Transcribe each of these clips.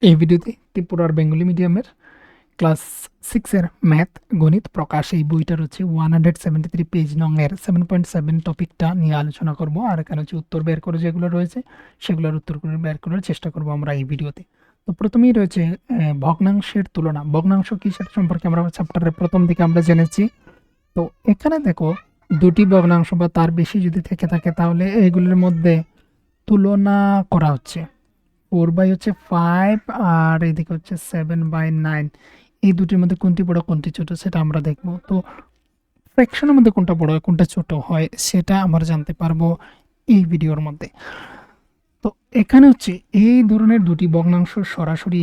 এই ভিডিওতে ত্রিপুরার বেঙ্গলি মিডিয়ামের ক্লাস 6 এর ম্যাথ গণিত প্রকাশ এই বইটার হচ্ছে 173 পেজ নং এর 7.7 টপিকটা নিয়ে আলোচনা করব। আর এখানে হচ্ছে উত্তর বের করে যেগুলো রয়েছে সেগুলোর উত্তর করে বের করার চেষ্টা করব আমরা এই ভিডিওতে। তো প্রথমেই রয়েছে ভগ্নাংশের তুলনা। ভগ্নাংশ কি সেটা সম্পর্কে আমরা চ্যাপ্টারের প্রথম দিকে আমরা জেনেছি। তো এখানে দেখো দুটি ভগ্নাংশ বা তার বেশি যদি থেকে থাকে তাহলে এইগুলোর মধ্যে তুলনা করা হচ্ছে। 4/5 হচ্ছে 5 আর এদিকে হচ্ছে 7/9। এই দুটির মধ্যে কোনটি বড় কোনটি ছোট সেটা আমরা দেখব। তো ফ্র্যাকশনের মধ্যে কোনটা বড় হয় কোনটা ছোট হয় সেটা আমরা জানতে পারবো এই ভিডিওর মধ্যে। তো এখানে হচ্ছে এই ধরনের দুটি ভগ্নাংশ সরাসরি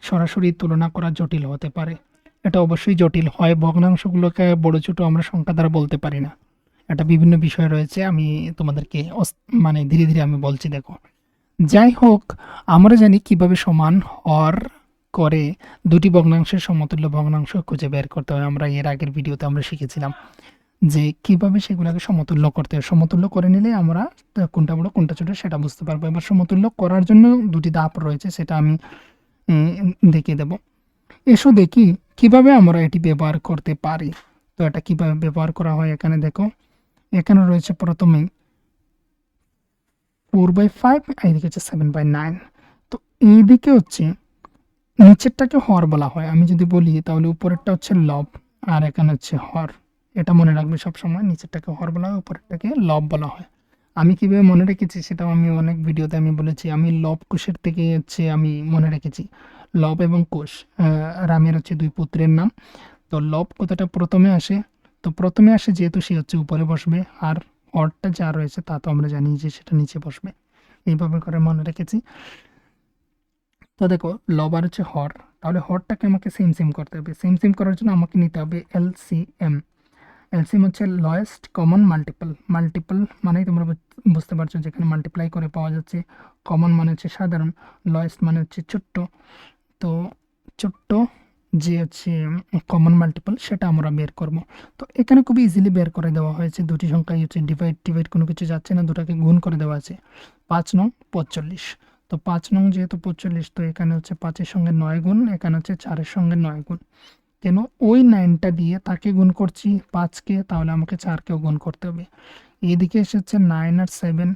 সরাসরি তুলনা করা জটিল হতে পারে। এটা অবশ্যই জটিল হয়, ভগ্নাংশগুলোকে বড় ছোট আমরা সংখ্যা দ্বারা বলতে পারি না। এটা বিভিন্ন বিষয় রয়েছে, আমি তোমাদেরকে মানে ধীরে ধীরে আমি বলছি, দেখো। যাই হোক, আমরা জানি কিভাবে সমান হর করে দুটি ভগ্নাংশের সমতুল্য ভগ্নাংশ খুঁজে বের করতে হয়। আমরা এর আগের ভিডিওতে আমরা শিখেছিলাম যে কিভাবে সেগুলোকে সমতুল্য করতে হয়। সমতুল্য করে নিলে আমরা কোনটা বড় কোনটা ছোট সেটা বুঝতে পারবো। এবার সমতুল্য করার জন্য দুটি ধাপ রয়েছে, সেটা আমি দেখিয়ে দেব। এসো দেখি কিভাবে আমরা এটি ব্যবহার করতে পারি। তো এটা কিভাবে ব্যবহার করা হয় এখানে দেখো। এখানে রয়েছে প্রথমেই 4/5, এইদিকে হচ্ছে 7/9। তো এইদিকে হচ্ছে নিচেরটাকে হর বলা হয়। আমি যদি বলি তাহলে উপরেরটা হচ্ছে লব আর এখানে হচ্ছে হর। এটা মনে রাখবে সবসময়, নিচেরটাকে হর বলা হয়, উপরেরটাকে লব বলা হয়। আমি কিভাবে মনে রেখেছি সেটাও আমি অনেক ভিডিওতে আমি বলেছি। আমি লব কোষের থেকে হচ্ছে আমি মনে রেখেছি। লব এবং কোষ রামের হচ্ছে দুই পুত্রের নাম। তো লব কথাটা প্রথমে আসে, তো প্রথমে আসে যেহেতু সে হচ্ছে উপরে বসবে, আর হরটা যা রয়েছে তা তো আমরা জানি যে সেটা নিচে বসবে। এইভাবে করে মনে রেখেছি। তো দেখো লব আর হচ্ছে হর, তাহলে হরটাকে আমাকে সেম সেম করতে হবে। সেম সেম করার জন্য আমাকে নিতে হবে এলসিএম। এলসিএম হচ্ছে লয়েস্ট কমন মাল্টিপল। মাল্টিপল মানেই তোমরা বুঝতে পারছো, যেখানে মাল্টিপ্লাই করে পাওয়া যাচ্ছে। কমন মানে হচ্ছে সাধারণ, লয়েস্ট মানে হচ্ছে ছোট্ট। তো ছোট্ট যে হচ্ছে কমন মাল্টিপল সেটা আমরা বের করব। তো এখানে খুবই ইজিলি বের করে দেওয়া হয়েছে। দুটি সংখ্যাই হচ্ছে ডিভাইড টিভাইড কোনো কিছু যাচ্ছে না, দুটাকে গুণ করে দেওয়া আছে। 5 নং 45। তো 5 নং যেহেতু 45, তো এখানে হচ্ছে 5-এর সঙ্গে 9 গুণ, এখানে হচ্ছে 4-এর সঙ্গে 9 গুণ। কেন ওই 9টা দিয়ে তাকে গুণ করছি 5কে, তাহলে আমাকে 4কেও গুণ করতে হবে। এদিকে এসেছে 9 আর 7।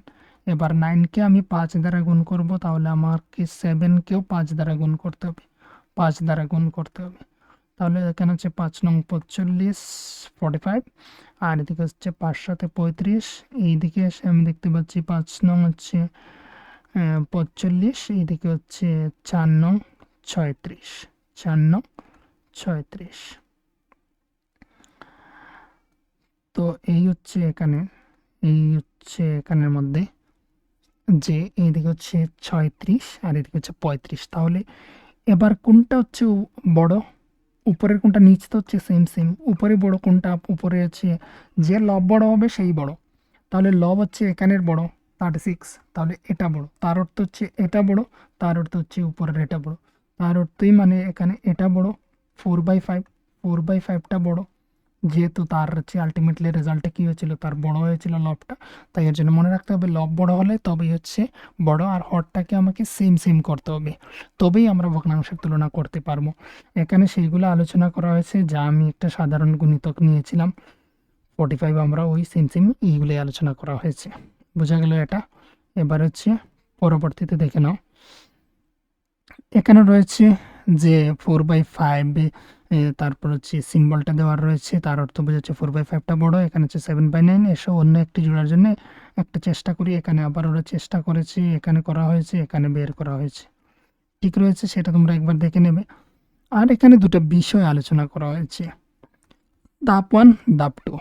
এবার 9কে আমি 5 দ্বারা গুণ করব, তাহলে আমাকে 7কেও 5 দ্বারা গুণ করতে হবে। 5 দ্বারা গুণ করতে হবে। তাহলে এখানে হচ্ছে 5 নং 45, 45। আর এদিকে হচ্ছে 5 সাথে 35। এইদিকে এসে আমি দেখতে পাচ্ছি 5 নং হচ্ছে 45, এইদিকে হচ্ছে 4 নং 36। 4 নং 36। তো এই হচ্ছে এখানে, এই হচ্ছে এখানের মধ্যে যে এইদিকে হচ্ছে 36 আর এদিকে হচ্ছে 35। তাহলে এবার কোনটা হচ্ছে বড়, উপরের কোনটা, নিচ তো হচ্ছে সেম সেম। উপরে বড় কোনটা, উপরে হচ্ছে যে লব বড় হবে সেই বড়। তাহলে লব হচ্ছে এখানের বড় 36, তাহলে এটা বড়। তার অর্থ হচ্ছে এটা বড়, তার অর্থ হচ্ছে উপরের এটা বড়। তার অর্থই মানে এখানে এটা বড়। 4/5, 4/5টা বড়, যেহেতু তার হচ্ছে আলটিমেটলি রেজাল্টে কী হয়েছিল, তার বড় হয়েছিল লবটা। তাই এর জন্য মনে রাখতে হবে লব বড় হলে তবেই হচ্ছে বড়, আর হরটাকে আমাকে সেম সেম করতে হবে, তবেই আমরা ভগ্নাংশের তুলনা করতে পারবো। এখানে সেইগুলো আলোচনা করা হয়েছে যা আমি একটা সাধারণ গুণিতক নিয়েছিলাম 45, আমরা ওই সেম সেম এইগুলোই আলোচনা করা হয়েছে। বোঝা গেল এটা। এবার হচ্ছে পরবর্তীতে দেখে নাও। এখানে রয়েছে যে 4/5, তারপর হচ্ছে সিম্বলটা দেওয়া রয়েছে, তার অর্থ বোঝাচ্ছে 4/5টা বড়। এখানে হচ্ছে 7/9। এসব অন্য একটি জোড়ার জন্য একটা চেষ্টা করি। এখানে আবার ওরা চেষ্টা করেছে, এখানে করা হয়েছে, এখানে বের করা হয়েছে। ঠিক রয়েছে, সেটা তোমরা একবার দেখে নেবে। আর এখানে দুটো বিষয় আলোচনা করা হয়েছে, ধাপ 1, ধাপ 2।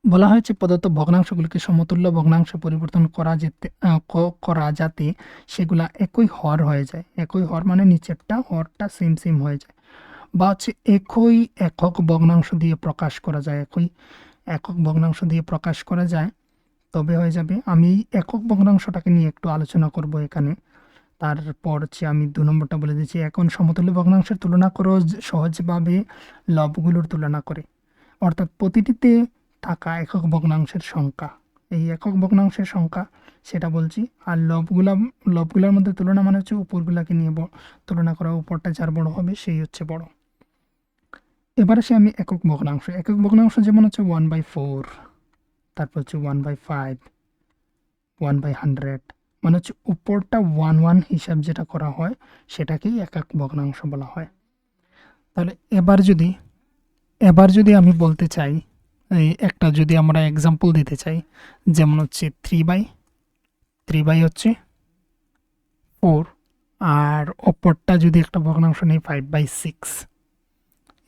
বলা হয়েছে প্রদত্ত ভগ্নাংশগুলিকে সমতুল্য ভগ্নাংশে পরিবর্তন করা যাতে সেগুলা একই হর হয়ে যায়। একই হর মানে নিচেরটা হরটা সেম সেম হয়ে যায়, বা হচ্ছে একই একক ভগ্নাংশ দিয়ে প্রকাশ করা যায়। একই একক ভগ্নাংশ দিয়ে প্রকাশ করা যায় তবে হয়ে যাবে। আমি এই একক ভগ্নাংশটাকে নিয়ে একটু আলোচনা করব এখানে। তারপর হচ্ছে আমি 2 নম্বরটা বলে দিচ্ছি। এখন সমতুল্য ভগ্নাংশের তুলনা করো সহজভাবে লবগুলোর তুলনা করে, অর্থাৎ প্রতিটিতে থাকা একক ভগ্নাংশের সংখ্যা। এই একক ভগ্নাংশের সংখ্যা সেটা বলছি। আর লবগুলার মধ্যে তুলনা মানে হচ্ছে উপরগুলাকে নিয়ে তুলনা করা, উপরটা যার বড় হবে সেই হচ্ছে বড়। এবার আসি আমি একক ভগ্নাংশ যেমন হচ্ছে 1/4, তারপর হচ্ছে 1/5, 1/100, মানে হচ্ছে উপরটা 1 হিসাব যেটা করা হয় সেটাকেই একক ভগ্নাংশ বলা হয়। তাহলে এবার যদি আমি বলতে চাই, এই একটা যদি আমরা এক্সাম্পল দিতে চাই, যেমন হচ্ছে 3/3 হচ্ছে 4, আর অপরটা যদি একটা ভগ্নাংশ নেই 5/6,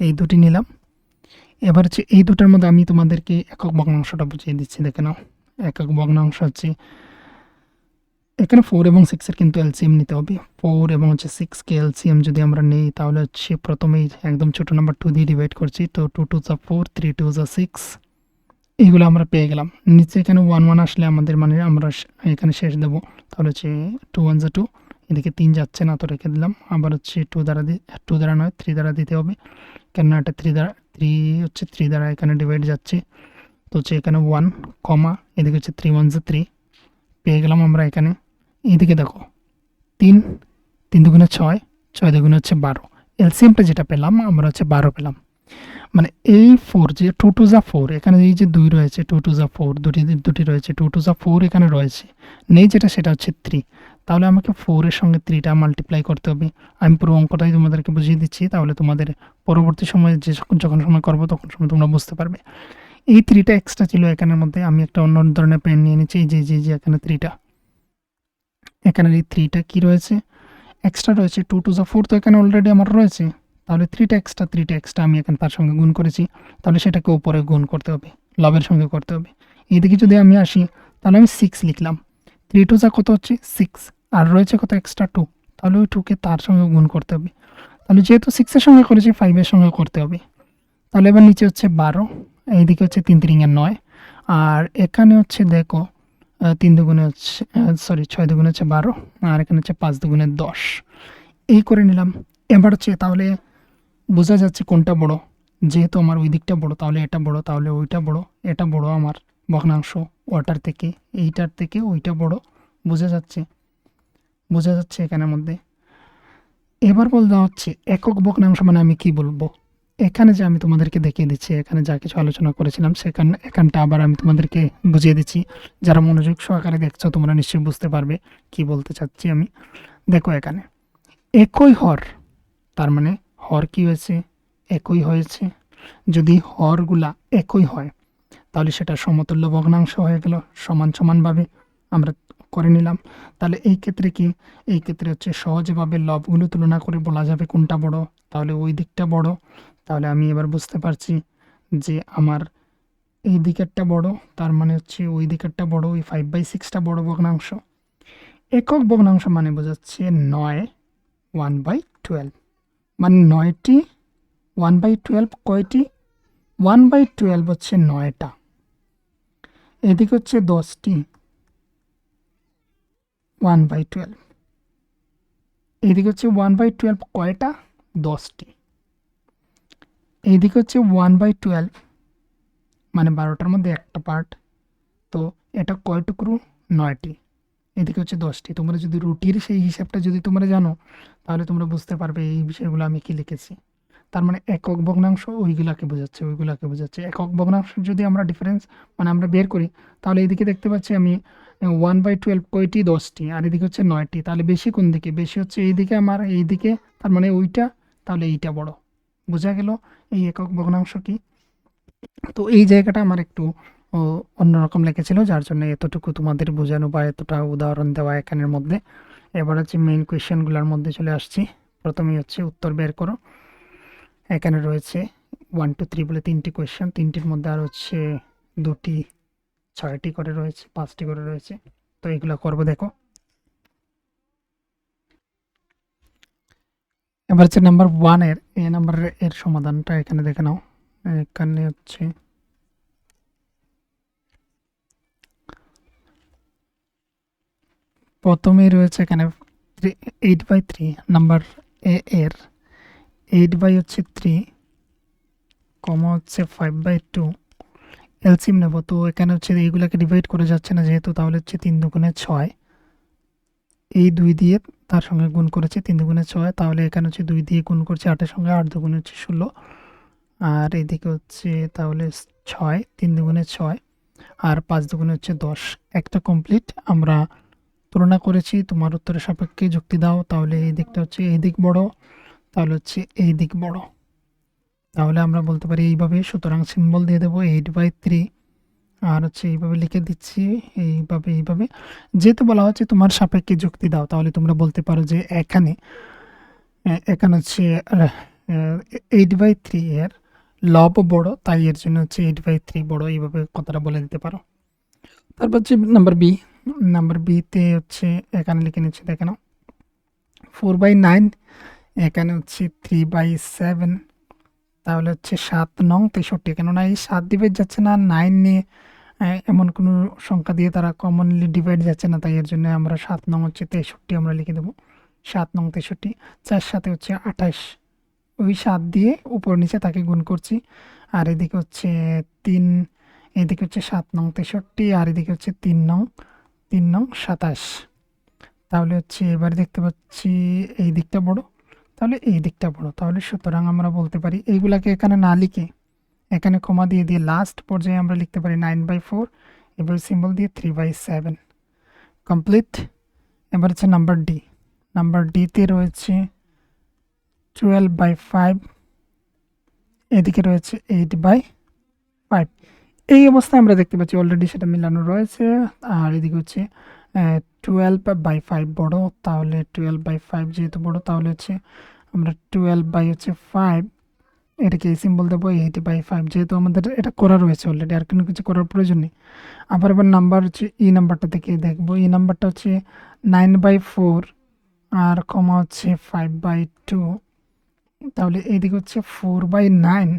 এই দুটি নিলাম। এবার হচ্ছে এই দুটার মধ্যে আমি তোমাদেরকে একক ভগ্নাংশটা বুঝিয়ে দিচ্ছি, দেখে নাও। একক ভগ্নাংশ হচ্ছে এখানে 4 এবং 6-এর কিন্তু এলসিএম নিতে হবে। 4 এবং হচ্ছে 6কে এলসিএম যদি আমরা নেই তাহলে হচ্ছে প্রথমেই একদম ছোট নাম্বার 2 দিয়ে ডিভাইড করছি, তো 2 2 যা 4, 3 2 যা 6, এইগুলো আমরা পেয়ে গেলাম। নিচে এখানে 1 আসলে আমাদের মানে আমরা এখানে শেষ দেবো, তাহলে হচ্ছে 2 1 যা 2, এদিকে 3 যাচ্ছে না তো রেখে দিলাম। আবার হচ্ছে 2 দ্বারা নয় 3 দ্বারা দিতে হবে, কেননা এটা 3 দ্বারা এখানে ডিভাইড যাচ্ছে, তো হচ্ছে এখানে 1 কমা এদিকে হচ্ছে 3 1 যা 3 পেয়ে গেলাম আমরা এখানে। এইদিকে দেখো 3 3 দুগুণে 6, 6 দুগুণে হচ্ছে 12, এলসিএমটা যেটা পেলাম আমরা হচ্ছে 12 পেলাম। মানে এই 4 যে 2 2 যা 4, এখানে এই যে 2 রয়েছে 2 2 যা 4, দুটি রয়েছে 2 2 যা 4 এখানে রয়েছে, নেই যেটা সেটা হচ্ছে 3, তাহলে আমাকে 4 এর সঙ্গে 3টা মাল্টিপ্লাই করতে হবে। আমি পুরো অঙ্কটাই তোমাদেরকে বুঝিয়ে দিচ্ছি, তাহলে তোমাদের পরবর্তী সময়ে যখন সময় করবো তখন সময় তোমরা বুঝতে পারবে। এই 3টা এক্সট্রা ছিল এখানের মধ্যে, আমি একটা অন্য ধরনের পেন নিয়ে নিচ্ছি। এই যে এখানে 3টা, এখানের এই 3টা কি রয়েছে এক্সট্রা রয়েছে, 2 2 যা 4 তো এখানে অলরেডি আমার রয়েছে, তাহলে 3টা এক্সট্রা আমি এখানে তার সঙ্গে গুণ করেছি, তাহলে সেটাকে উপরে গুণ করতে হবে, লবের সঙ্গে করতে হবে। এইদিকে যদি আমি আসি তাহলে আমি 6 লিখলাম, 3 2 যা কত হচ্ছে 6, আর রয়েছে কত এক্সট্রা 2, তাহলে ওই 2কে তার সঙ্গে গুণ করতে হবে, তাহলে যেহেতু 6-এর সঙ্গে করেছি 5-এর সঙ্গে করতে হবে। তাহলে এবার নিচে হচ্ছে 12, এইদিকে হচ্ছে 3 3 9, আর এখানে হচ্ছে দেখো 3 দুগুণে হচ্ছে 6 দুগুণে হচ্ছে 12, আর এখানে হচ্ছে 5 দুগুণে 10, এই করে নিলাম। এবার হচ্ছে তাহলে বোঝা যাচ্ছে কোনটা বড়, যেহেতু আমার ওই দিকটা বড় তাহলে এটা বড়, তাহলে ওইটা বড়, এটা বড় আমার ভগ্নাংশ ওটার থেকে, এইটার থেকে ওইটা বড়, বোঝা যাচ্ছে এখানের মধ্যে। এবার বলতে হচ্ছে একক ভগ্নাংশ মানে আমি কি বলবো, এখানে যে আমি তোমাদেরকে দেখিয়ে দিচ্ছি, এখানে যা কিছু আলোচনা করেছিলাম এখানটা আবার আমি তোমাদেরকে বুঝিয়ে দিচ্ছি। যারা মনোযোগ সহকারে দেখছো তোমরা নিশ্চয়ই বুঝতে পারবে কি বলতে চাচ্ছি আমি। দেখো এখানে একই হর, তার মানে হর কি হয়েছে একই হয়েছে, যদি হরগুলা একই হয় তাহলে সেটা সমতুল্য ভগ্নাংশ হয়ে গেল, সমান সমানভাবে আমরা করে নিলাম। তাহলে এই ক্ষেত্রে কি, এই ক্ষেত্রে হচ্ছে সহজভাবে লবগুলো তুলনা করে বলা যাবে কোনটা বড়, তাহলে ওই দিকটা বড়। তাহলে আমি এবার বুঝতে পারছি যে আমার এই দিকেরটা বড়, তার মানে হচ্ছে ওই দিকেরটা বড়, ওই 5/6টা বড় ভগ্নাংশ। একক ভগ্নাংশ মানে বোঝাচ্ছে 9 1/12, মানে 9টি 1/12 কয়টি, 1/12 হচ্ছে 9টা, এদিকে হচ্ছে 10টি 1/12, এইদিকে হচ্ছে 1/12 কয়টা 10টি, এইদিকে হচ্ছে 1/12 মানে 12টার মধ্যে একটা পার্ট, তো এটা কয় টুকরো 9টি, এদিকে হচ্ছে 10টি। তোমরা যদি রুটির সেই হিসাবটা যদি তোমরা জানো তাহলে তোমরা বুঝতে পারবে এই বিষয়গুলো আমি কি লিখেছি। তার মানে একক ভগ্নাংশ ওইগুলাকে বোঝাচ্ছে। একক ভগ্নাংশ যদি আমরা ডিফারেন্স মানে আমরা বের করি তাহলে এইদিকে দেখতে পাচ্ছি আমি 1/12 কয়টি 10টি, আর এদিকে হচ্ছে 9টি, তাহলে বেশি কোন দিকে, বেশি হচ্ছে এইদিকে আমার এইদিকে, তার মানে ওইটা, তাহলে এইটা বড়। বোঝা গেল এই একক ভগ্নাংশ কি। তো এই জায়গাটা আমার একটু অন্যরকম লেগেছিল, যার জন্য এতটুকু তোমাদের বোঝানো বা এতটা উদাহরণ দেওয়া এখানের মধ্যে। এবার হচ্ছে মেইন কোয়েশ্চেনগুলোর মধ্যে চলে আসছি। প্রথমেই হচ্ছে উত্তর বের করো। এখানে রয়েছে 1 2 3 বলে 3টি কোয়েশ্চেন, 3টির মধ্যে আর হচ্ছে 2টি 6টি করে রয়েছে, 5টি করে রয়েছে, তো এগুলো করবো দেখো। এবার হচ্ছে নাম্বার 1 এ নাম্বার এর সমাধানটা এখানে দেখে নাও। এখানে হচ্ছে প্রথমেই রয়েছে এখানে 8/3, নাম্বার এ এর 8 বাই হচ্ছে 3 কমা হচ্ছে 5/2, এলসিএম নেব, তো এখানে হচ্ছে এইগুলাকে ডিভাইড করে যাচ্ছে না যেহেতু, তাহলে হচ্ছে 3 দুগুণে 6, এই 2 দিয়ে তার সঙ্গে গুণ করেছে 3 দুগুণে 6, তাহলে এখানে হচ্ছে 2 দিয়ে গুণ করছে 8 এর সঙ্গে, 8 দুগুণে হচ্ছে 16, আর এদিকে হচ্ছে তাহলে 6, 3 দুগুণে 6 আর 5 দুগুণে হচ্ছে 10। একটা কমপ্লিট। আমরা তুলনা করেছি, তোমার উত্তরের সাপেক্ষে যুক্তি দাও। তাহলে এই দিকটা হচ্ছে এই দিক বড়, তাহলে হচ্ছে এই দিক বড়, তাহলে আমরা বলতে পারি এইভাবে। সুতরাং সিম্বল দিয়ে দেবো 8/3, আর হচ্ছে এইভাবে লিখে দিচ্ছি, এইভাবে। যেহেতু বলা হচ্ছে তোমার সাপেক্ষে যুক্তি দাও, তাহলে তোমরা বলতে পারো যে এখানে এখানে হচ্ছে 8/3 এর লব বড়, তাই এর জন্য হচ্ছে 8/3 বড়, এইভাবে কথাটা বলে দিতে পারো। তারপর হচ্ছে নাম্বার বিতে হচ্ছে এখানে লিখে নিচ্ছি, দেখে নাও 4/9, এখানে হচ্ছে 3/7, তাহলে হচ্ছে 7 নং 63। কেননা এই 7 ডিভাইড যাচ্ছে না, 9 নিয়ে এমন কোনো সংখ্যা দিয়ে তারা কমনলি ডিভাইড যাচ্ছে না, তাই এর জন্য আমরা 7 নং হচ্ছে 63 আমরা লিখে দেবো। 7 নং 63, 4 সাথে হচ্ছে 28, ওই 7 দিয়ে উপর নিচে তাকে গুণ করছি। আর এদিকে হচ্ছে 3, এদিকে হচ্ছে 7 নং 63, আর এদিকে হচ্ছে 3 নং 27। তাহলে হচ্ছে এবার দেখতে পাচ্ছি এই দিকটা বড়, তাহলে এই দিকটা বড়, তাহলে সুতরাং আমরা বলতে পারি এইগুলাকে এখানে না লিখে এখানে কমা দিয়ে লাস্ট পর্যায়ে আমরা লিখতে পারি 9/4, এবার সিম্বল দিয়ে 3/7। কমপ্লিট। এবার হচ্ছে নাম্বার ডিতে রয়েছে 12/5, এদিকে রয়েছে 8/5। এই অবস্থায় আমরা দেখতে পাচ্ছি অলরেডি সেটা মিলানো রয়েছে। আর এদিকে হচ্ছে 12/5 বড়, তাহলে 12/5 যেহেতু বড়, তাহলে হচ্ছে আমরা 12/5 এটাকে এই সিম্বল দেবো 8/5, যেহেতু আমাদের এটা করা রয়েছে অলরেডি, আর কোনো কিছু করার প্রয়োজন নেই। আবার নাম্বার হচ্ছে নাম্বারটা থেকে দেখবো, নাম্বারটা হচ্ছে 9/4 আর কমা হচ্ছে 5/2, তাহলে এইদিকে হচ্ছে 4/9,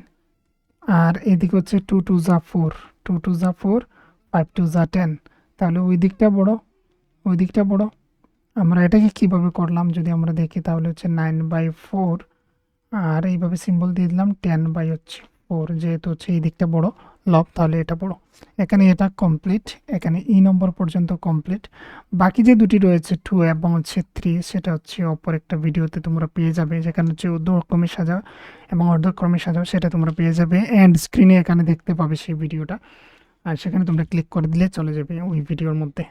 আর এদিকে হচ্ছে 2 2 4, 2 2 4, 5 2 10, তাহলে ওই দিকটা বড়। আমরা এটাকে কিভাবে করলাম যদি আমরা দেখি, তাহলে হচ্ছে 9/4, আর এইভাবে সিম্বল দিয়ে দিলাম 10/4, যেহেতু হচ্ছে এই দিকটা বড় লব, তাহলে এটা বড়। এখানে এটা কমপ্লিট, এখানে নম্বর পর্যন্ত কমপ্লিট। বাকি যে দুটি রয়েছে 2 এবং হচ্ছে 3, সেটা হচ্ছে অপর একটা ভিডিওতে তোমরা পেয়ে যাবে, যেখানে হচ্ছে ঊর্ধ্বক্রমে সাজাও এবং অর্ধক্রমে সাজাও, সেটা তোমরা পেয়ে যাবে এন্ড স্ক্রিনে এখানে দেখতে পাবে সেই ভিডিওটা, আর সেখানে তোমরা ক্লিক করে দিলে চলে যাবে ওই ভিডিওর মধ্যে।